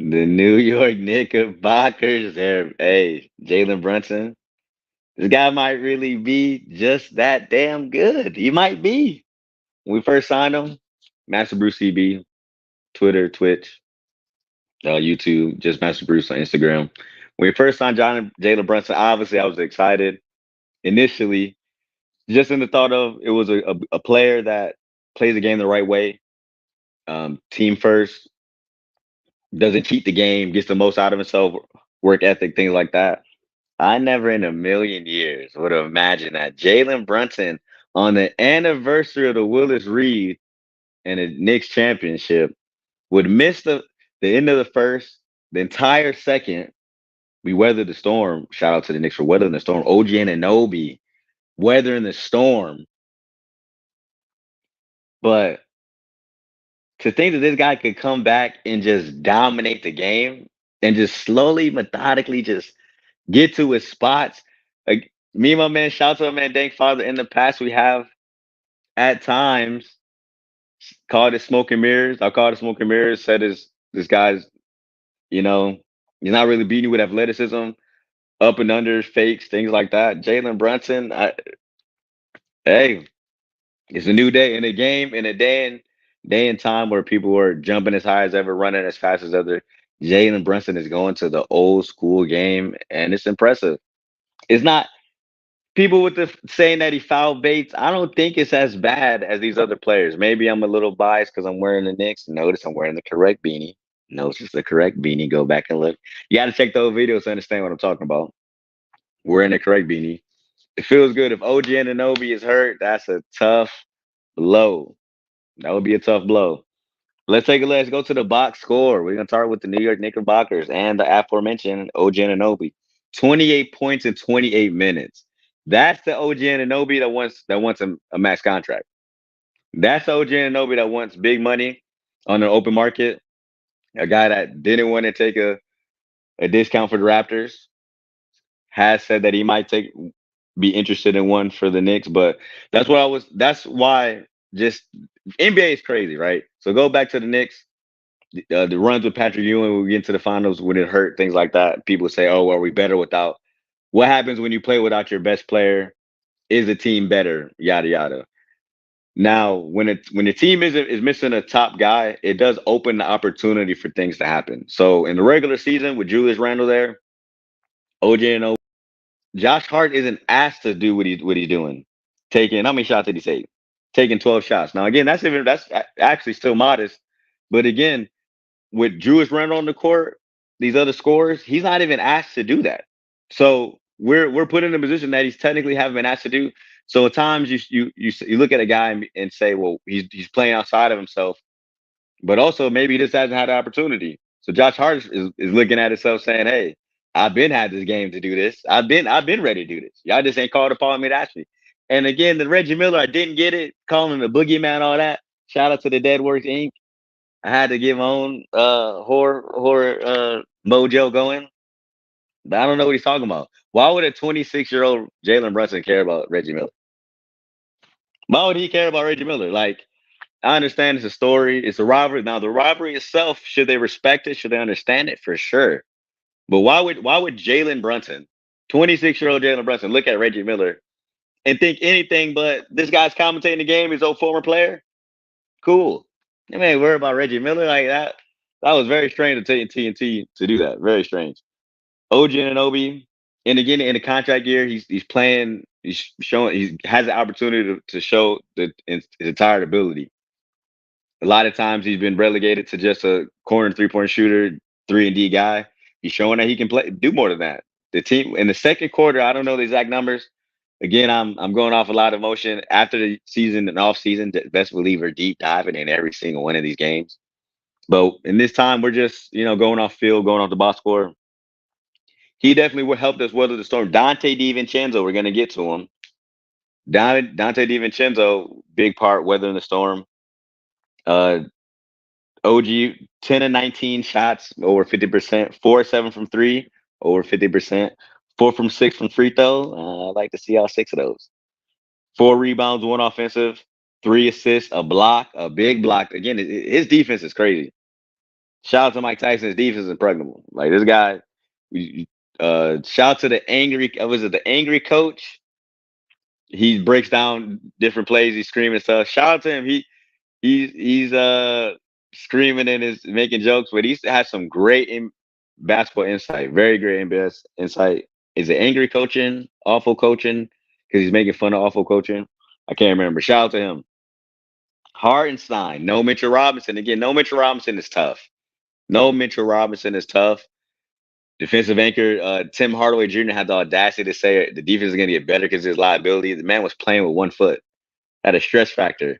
The New York Knickerbockers. There, hey, Jalen Brunson. This guy might really be just that damn good. He might be. When we first signed him, MasterBruceCB, Twitter, Twitch, YouTube, just Master Bruce on Instagram. When we first signed Jalen Brunson, obviously I was excited initially, just in the thought of it was a player that plays the game the right way, team first, doesn't cheat the game, gets the most out of himself, work ethic, things like that. I never in a million years would have imagined that Jalen Brunson on the anniversary of the Willis Reed and the Knicks championship would miss the end of the first, the entire second. We weathered the storm. Shout out to the Knicks for weathering the storm. OG and Anobi weathering the storm. But to think that this guy could come back and just dominate the game and just slowly, methodically just get to his spots. Like me and my man, shout out to my man Dank Father. In the past, we have at times called it smoke and mirrors. I called it smoke and mirrors, said this guy's, you know, he's not really beating you with athleticism, up and under fakes, things like that. Jalen Brunson, hey, it's a new day in a game, in a day and time where people were jumping as high as ever, running as fast as ever. Jalen Brunson is going to the old school game, and it's impressive. It's not people with the saying that he foul baits. I don't think it's as bad as these other players. Maybe I'm a little biased because I'm wearing the Knicks. Notice I'm wearing the correct beanie. Notice it's the correct beanie. Go back and look. You got to check those videos to understand what I'm talking about. Wearing the correct beanie. It feels good. If OG Anunoby is hurt, that's a tough blow. That would be a tough blow. Let's go to the box score. We're gonna start with the New York Knickerbockers and the aforementioned OG Anunoby. 28 points in 28 minutes. That's the OG Anunoby that wants a max contract. That's the OG Anunoby that wants big money on the open market. A guy that didn't want to take a discount for the Raptors has said that he might be interested in one for the Knicks, but that's why just NBA is crazy, right? So go back to the Knicks, the runs with Patrick Ewing when we get into the finals when it hurt, things like that. People say, "Oh, are we better without?" What happens when you play without your best player? Is the team better? Yada yada. Now, when the team is missing a top guy, it does open the opportunity for things to happen. So in the regular season with Julius Randle there, OJ and Josh Hart isn't asked to do what he's doing. Taking how many shots did he take? Taking 12 shots. Now again, actually still modest, but again, with Julius Randle on the court, these other scorers, he's not even asked to do that. So we're put in a position that he's technically haven't been asked to do. So at times you look at a guy and say, well, he's playing outside of himself, but also maybe he just hasn't had the opportunity. So Josh Hart is looking at himself saying, hey, I've been had this game to do this. I've been ready to do this. Y'all just ain't called upon me to ask me. And again, the Reggie Miller, I didn't get it, calling him the boogeyman, all that. Shout out to the Deadworks Inc. I had to get my own horror mojo going. But I don't know what he's talking about. Why would a 26-year-old Jalen Brunson care about Reggie Miller? Why would he care about Reggie Miller? Like, I understand it's a story, it's a rivalry. Now, the rivalry itself, should they respect it? Should they understand it? For sure. But why would Jalen Brunson, 26-year-old Jalen Brunson, look at Reggie Miller and think anything but this guy's commentating the game, his old former player? Cool. You ain't worry about Reggie Miller like that. That was very strange to take TNT to do that. Very strange. OG Anunoby, and again in the contract year, he's playing. He's showing. He has the opportunity to show his entire ability. A lot of times he's been relegated to just a corner 3-point shooter, 3-and-D guy. He's showing that he can do more than that. The team in the second quarter, I don't know the exact numbers. Again, I'm going off a lot of emotion after the season and off season. Best believe we're deep diving in every single one of these games. But in this time, we're just going off field, going off the box score. He definitely would help us weather the storm. Dante DiVincenzo, we're gonna get to him. Dante DiVincenzo, big part weathering the storm. Uh, OG 10 and 19 shots, over 50%. 4-7 from three, over 50%. 4 from 6 from free throw. I'd like to see all six of those. 4 rebounds, 1 offensive, 3 assists, a block, a big block. Again, his defense is crazy. Shout out to Mike Tyson's defense is impregnable. Like this guy, shout out to the angry. Was it the angry coach? He breaks down different plays. He's screaming stuff. Shout out to him. He's screaming and is making jokes, but he has some great basketball insight. Very great NBA insight. Is it angry coaching, awful coaching? Because he's making fun of awful coaching. I can't remember. Shout out to him. Hartenstein. No Mitchell Robinson. Again, no Mitchell Robinson is tough. No Mitchell Robinson is tough. Defensive anchor Tim Hardaway Jr. had the audacity to say the defense is going to get better because of his liability. The man was playing with 1 foot. Had a stress factor.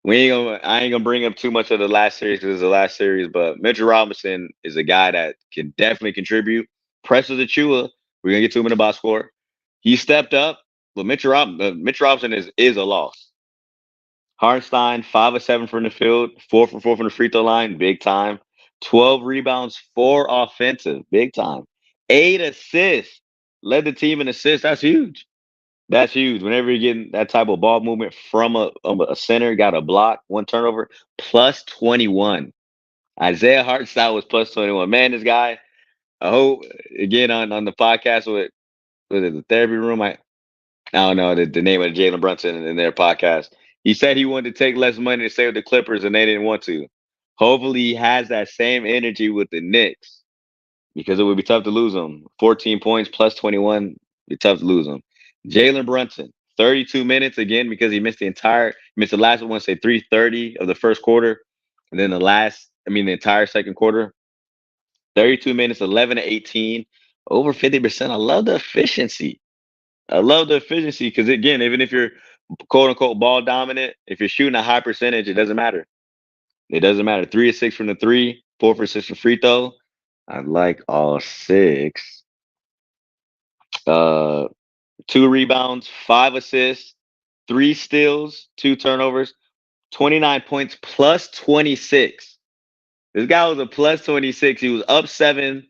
I ain't gonna bring up too much of the last series because it's the last series, but Mitchell Robinson is a guy that can definitely contribute. Precious Achua, we're gonna get to him in the box score. He stepped up, but Mitch Robinson is a loss. Hartenstein, 5 of 7 from the field, 4 for 4 from the free throw line, big time. 12 rebounds, 4 offensive, big time. 8 assists, led the team in assists. That's huge. That's huge. Whenever you're getting that type of ball movement from a center, got a block, 1 turnover, plus 21. Isaiah Hartenstein was plus 21. Man, this guy, I hope, again, on the podcast with the therapy room, I don't know the name of Jalen Brunson in their podcast. He said he wanted to take less money to stay with the Clippers, and they didn't want to. Hopefully, he has that same energy with the Knicks because it would be tough to lose him. 14 points plus 21, be tough to lose him. Jalen Brunson, 32 minutes again because he missed the last one, say 3:30 of the first quarter, and then the entire second quarter. 32 minutes, 11 to 18, over 50%. I love the efficiency. I love the efficiency because again, even if you're quote unquote ball dominant, if you're shooting a high percentage, it doesn't matter. It doesn't matter. 3 of 6 from the three, 4 for 6 from free throw. I like all 6. Uh, 2 rebounds, 5 assists, 3 steals, 2 turnovers, 29 points, plus 26. This guy was a plus 26. He was up 7.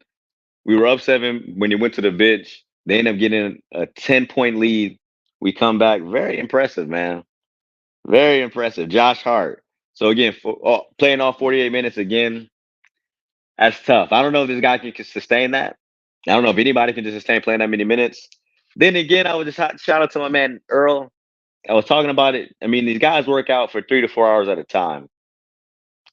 We were up 7 when he went to the bench. They ended up getting a 10-point lead. We come back. Very impressive, man. Very impressive. Josh Hart. So again, playing all 48 minutes again, that's tough. I don't know if this guy can sustain that. I don't know if anybody can just sustain playing that many minutes. Then again, I would just shout out to my man Earl. I was talking about it. I mean, these guys work out for 3 to 4 hours at a time,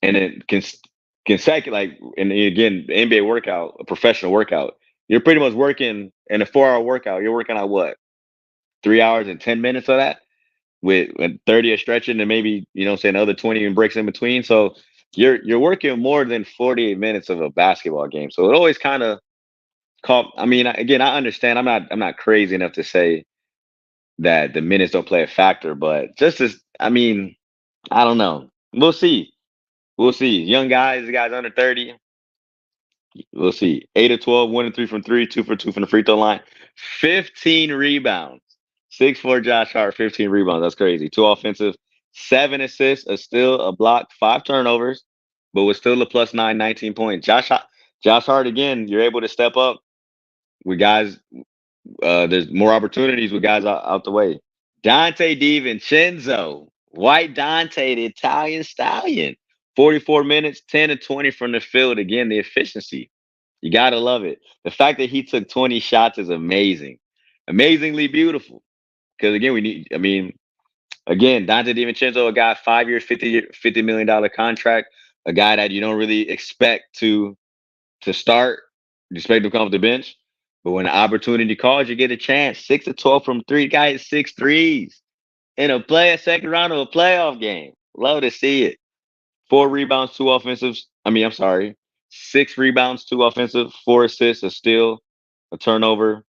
and then consecutive. Like, and again, the NBA workout, a professional workout, you're pretty much working in a 4-hour workout. You're working on what, 3 hours and 10 minutes of that, with 30 of stretching, and maybe say another 20 and breaks in between. So you're working more than 48 minutes of a basketball game. So it always kind of caught. I mean, again, I understand. I'm not crazy enough to say that the minutes don't play a factor, but just as I mean, I don't know. We'll see. We'll see. Young guys, the guys under 30. We'll see. 8 of 12, 1 of 3 from three, 2 for 2 from the free throw line. 15 rebounds. 6'4" Josh Hart, 15 rebounds. That's crazy. 2 offensive, 7 assists, a steal, a block, 5 turnovers, but was still a plus 9, 19 points. Josh Hart again. You're able to step up with guys. There's more opportunities with guys out the way. Dante DiVincenzo, White Dante, the Italian stallion. 44 minutes, 10 to 20 from the field. Again, the efficiency. You got to love it. The fact that he took 20 shots is amazing. Amazingly beautiful. Because again, again, Dante DiVincenzo, a guy 5 years, $50 million contract, a guy that you don't really expect to start, you expect to come off the bench. But when the opportunity calls, you get a chance. 6 of 12 from three. The guy hit 6 threes in a second round of a playoff game. Love to see it. 4 rebounds, 2 offensives. I'm sorry. 6 rebounds, 2 offensive, 4 assists, a steal, a turnover,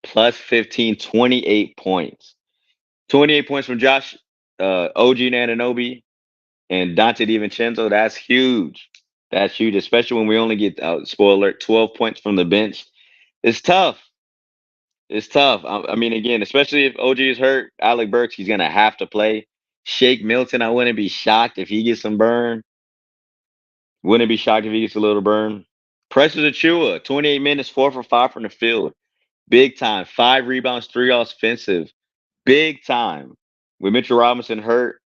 plus 15, 28 points. 28 points from Josh, OG Nananobi, and Dante DiVincenzo. That's huge. That's huge, especially when we only get, spoiler alert, 12 points from the bench. It's tough. It's tough. I mean, again, especially if OG is hurt, Alec Burks, he's going to have to play. Shake Milton, I wouldn't be shocked if he gets some burn. Wouldn't be shocked if he gets a little burn. Precious Achua, 28 minutes, 4 for 5 from the field. Big time. 5 rebounds, 3 offensive. Big time. With Mitchell Robinson hurt,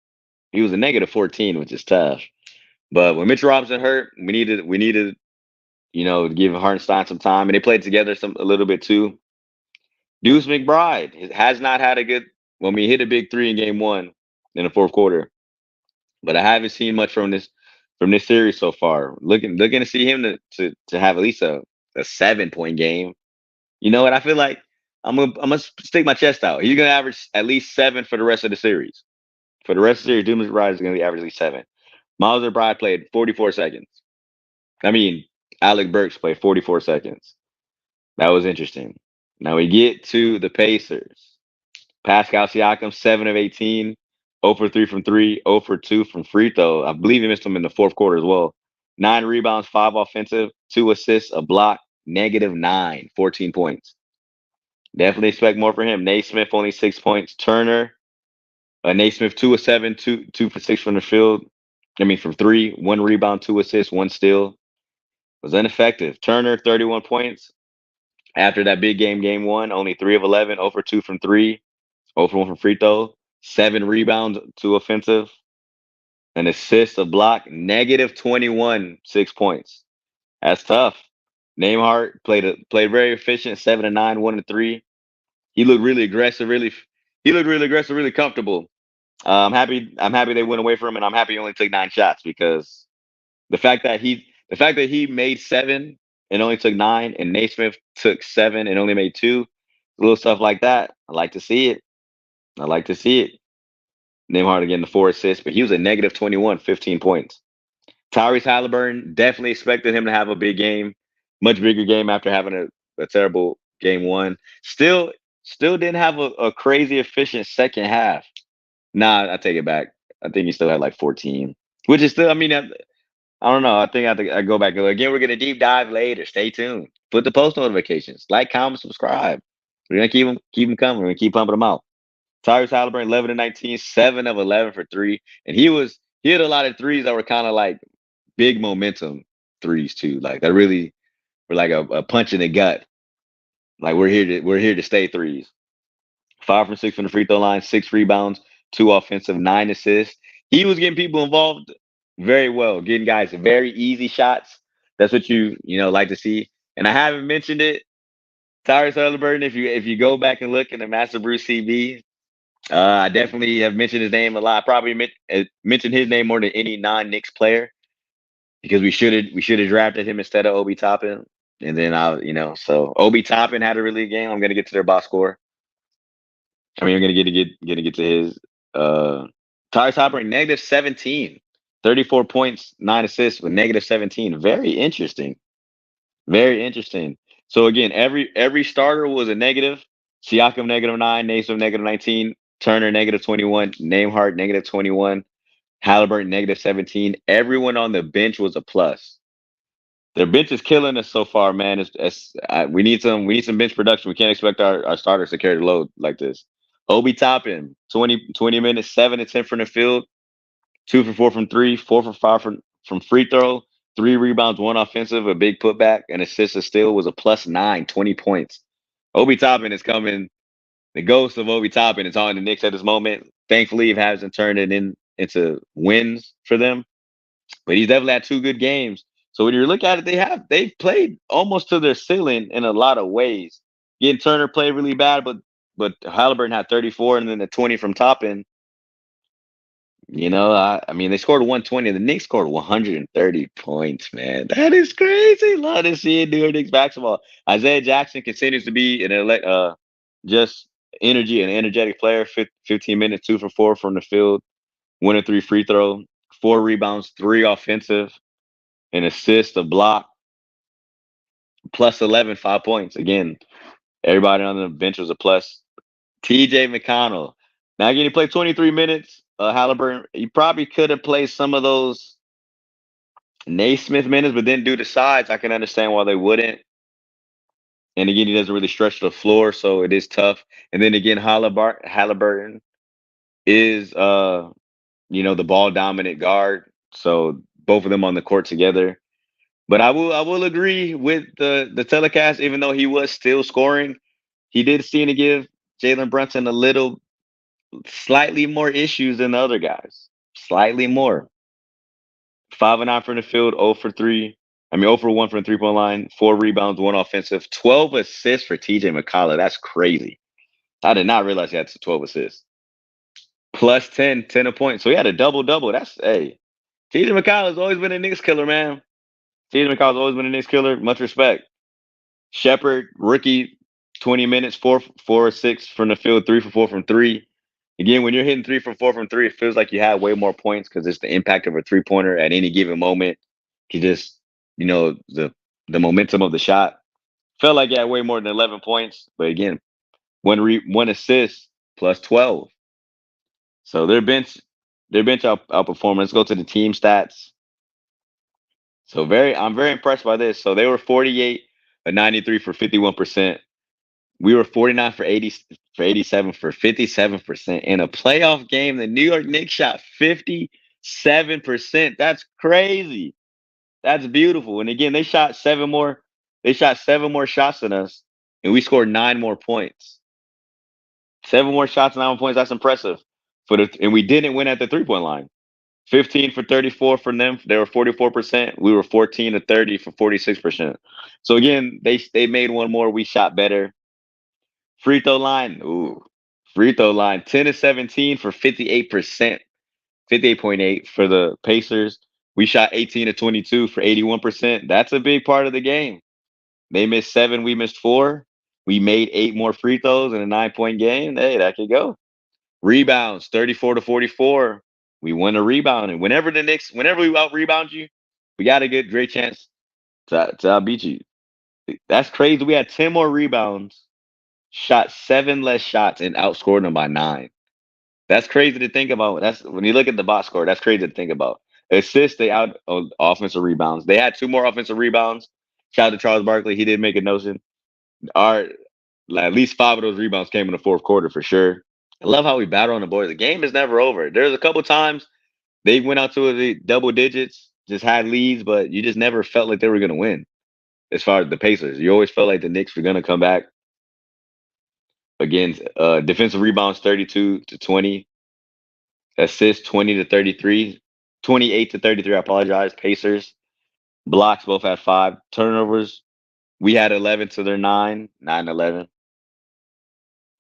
he was a negative 14, which is tough. But when Mitchell Robinson hurt, we needed give Hartenstein some time, and they played together a little bit too. Deuce McBride has not had a good. When we hit a big three in game one in the fourth quarter, but I haven't seen much from this series so far. Looking to see him to have at least a 7 point game. You know what? I feel like I'm gonna stick my chest out. He's gonna average at least 7 for the rest of the series. For the rest of the series, Deuce McBride is gonna be averaging 7. Miles McBride played 44 seconds. I mean, Alec Burks played 44 seconds. That was interesting. Now we get to the Pacers. Pascal Siakam, 7 of 18, 0 for 3 from 3, 0 for 2 from free throw. I believe he missed them in the fourth quarter as well. 9 rebounds, 5 offensive, 2 assists, a block, -9, 14 points. Definitely expect more for him. Naismith, only 6 points. Turner, Naismith, 2 of 7, 2 for 6 from the field. I mean, from 3, 1 rebound, 2 assists, 1 steal. Was ineffective. Turner, 31 points. After that big game one, only 3 of 11, 0 for 2 from 3, 0 for 1 from free throw, 7 rebounds, 2 offensive, an assist, a block, -21, 6 points. That's tough. Nembhard played very efficient, 7 of 9, 1 of 3. He looked really aggressive, really comfortable. I'm happy they went away from him, and I'm happy he only took 9 shots because the fact that he made 7 and only took 9, and Naismith took 7 and only made 2, little stuff like that. I like to see it. I like to see it. Nembhard again the 4 assists, but he was a -21, 15 points. Tyrese Halliburton, definitely expected him to have a big game, much bigger game after having a terrible game one. Still didn't have a crazy efficient second half. Nah, I take it back. I think he still had like 14, which is still. I mean, I don't know. I think I go back and look. Again. We're gonna deep dive later. Stay tuned. Put the post notifications. Like, comment, subscribe. We're gonna keep them coming. We're gonna keep pumping them out. Tyrese Halliburton, 11 of 19, 7 of 11 for 3, and he hit a lot of threes that were kind of like big momentum threes too. Like that really were like a punch in the gut. Like we're here to stay threes. 5 from 6 from the free throw line, 6 rebounds, 2 offensive, 9 assists. He was getting people involved very well, getting guys very easy shots. That's what you like to see. And I haven't mentioned it. Tyrese Halliburton, if you go back and look in the MasterBruceCB, I definitely have mentioned his name a lot. Probably mentioned his name more than any non-Knicks player because we should have drafted him instead of Obi Toppin. And then so Obi Toppin had a really good game. I'm gonna get to their box score. I mean, I'm gonna get to his Tyrese Halliburton, -17, 34 points, 9 assists with -17. Very interesting. Very interesting. So again, every starter was a negative. Siakam -9, Naismith -19, Turner -21, Nembhard -21, Halliburton -17. Everyone on the bench was a plus. Their bench is killing us so far, man. We need some bench production. We can't expect our starters to carry the load like this. Obi Toppin, 20 minutes, 7 to 10 from the field, 2 for 4 from 3, 4 for 5 from free throw, 3 rebounds, 1 offensive, a big putback, an assist, a steal was a +9, 20 points. Obi Toppin is coming. The ghost of Obi Toppin is on the Knicks at this moment. Thankfully, it hasn't turned it into wins for them, but he's definitely had 2 good games. So when you look at it, they've played almost to their ceiling in a lot of ways. Again, Turner played really bad, but Halliburton had 34 and then the 20 from Toppin. I mean, they scored 120. The Knicks scored 130 points, man. That is crazy. Love to see it do Knicks basketball. Isaiah Jackson continues to be just energy and energetic player. 15 minutes, 2 for 4 from the field, 1 of 3 free throw, 4 rebounds, 3 offensive, an assist, a block, +11, 5 points. Again, everybody on the bench was a plus. TJ McConnell. Now, again, he played 23 minutes. Halliburton, he probably could have played some of those Naismith minutes, but then due to size, I can understand why they wouldn't. And again, he doesn't really stretch the floor, so it is tough. And then again, Halliburton is the ball dominant guard. So both of them on the court together. But I will agree with the telecast, even though he was still scoring, he did seem to give Jalen Brunson a little slightly more issues than the other guys. Slightly more. 5 of 9 from the field, 0 for 3. I mean, 0 for 1 from the 3-point line, 4 rebounds, 1 offensive, 12 assists for TJ McConnell. That's crazy. I did not realize he had 12 assists. Plus 10, 10 a point. So he had a double-double. That's, hey, TJ McConnell's always been a Knicks killer, man. TJ McConnell's always been a Knicks killer. Much respect. Shepard, rookie, 20 minutes, 4 for 6 from the field, 3 for 4 from 3. Again, when you're hitting 3 for 4 from 3, it feels like you have way more points because it's the impact of a 3-pointer at any given moment. You just, the momentum of the shot. Felt like he had way more than 11 points, but again, one assist plus 12. So their bench outperformance. Let's go to the team stats. So I'm very impressed by this. So they were 48 of 93 for 51%. We were 49 for 87 for 57%. In a playoff game, the New York Knicks shot 57%. That's crazy. That's beautiful. And again, they shot 7 more. They shot 7 more shots than us, and we scored 9 more points. 7 more shots, 9 more points. That's impressive. And we didn't win at the 3-point line. 15 for 34 from them. They were 44%. We were 14 to 30 for 46%. So again, they made one more. We shot better. Free throw line. Ooh. Free throw line. 10 to 17 for 58%. 58.8 for the Pacers. We shot 18 to 22 for 81%. That's a big part of the game. They missed 7, we missed 4. We made 8 more free throws in a 9-point game. Hey, that could go. Rebounds, 34 to 44. We won a rebound. And whenever we out rebound you, we got a great chance to outbeat you. That's crazy. We had 10 more rebounds, shot 7 less shots, and outscored them by 9. That's crazy to think about. That's when you look at the box score, that's crazy to think about. Assists, they out offensive rebounds. They had 2 more offensive rebounds. Shout out to Charles Barkley. He did make a notion. At least 5 of those rebounds came in the fourth quarter for sure. I love how we battle on the boards. The game is never over. There's a couple times they went out to the double digits, just had leads, but you just never felt like they were going to win. As far as the Pacers, you always felt like the Knicks were going to come back. Again, defensive rebounds 32 to 20, assists 20 to 33, 28 to 33. I apologize. Pacers blocks both had 5 turnovers. We had 11 to their 9, 9-11.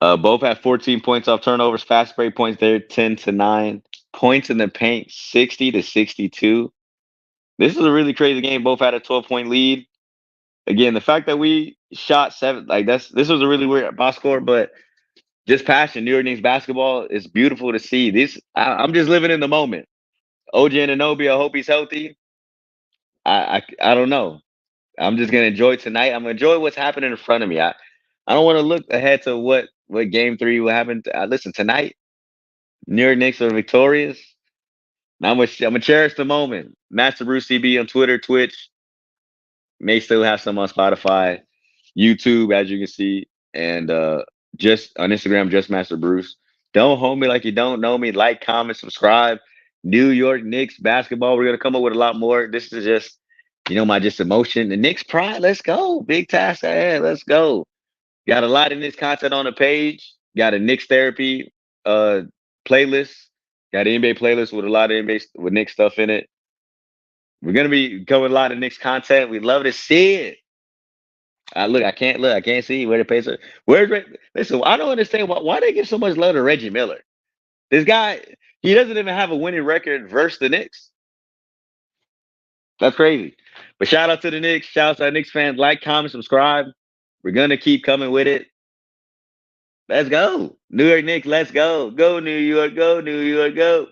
Both had 14 points off turnovers. Fast break points there, 10 to 9. Points in the paint, 60 to 62. This is a really crazy game. Both had a 12-point lead. Again, the fact that we shot 7, this was a really weird box score, but just passion. New York Knicks basketball is beautiful to see. I'm just living in the moment. OG Anunoby, I hope he's healthy. I don't know. I'm just gonna enjoy tonight. I'm gonna enjoy what's happening in front of me. I don't want to look ahead to what game 3 will happen. Listen, tonight, New York Knicks are victorious. I'm gonna cherish the moment. MasterBruceCB on Twitter, Twitch. May still have some on Spotify, YouTube, as you can see, and just on Instagram, just Master Bruce. Don't hold me like you don't know me. Like, comment, subscribe. New York Knicks basketball. We're gonna come up with a lot more. This is just, my just emotion. The Knicks pride. Let's go. Big task ahead. Let's go. Got a lot of Knicks content on the page. Got a Knicks therapy playlist. Got an NBA playlist with a lot of NBA with Knicks stuff in it. We're gonna be covering a lot of Knicks content. We'd love to see it. I can't see where the Pacers. Listen, I don't understand why they give so much love to Reggie Miller. This guy, he doesn't even have a winning record versus the Knicks. That's crazy. But shout out to the Knicks. Shout out to our Knicks fans. Like, comment, subscribe. We're gonna keep coming with it. Let's go. New York Knicks, let's go. Go New York, go New York, go.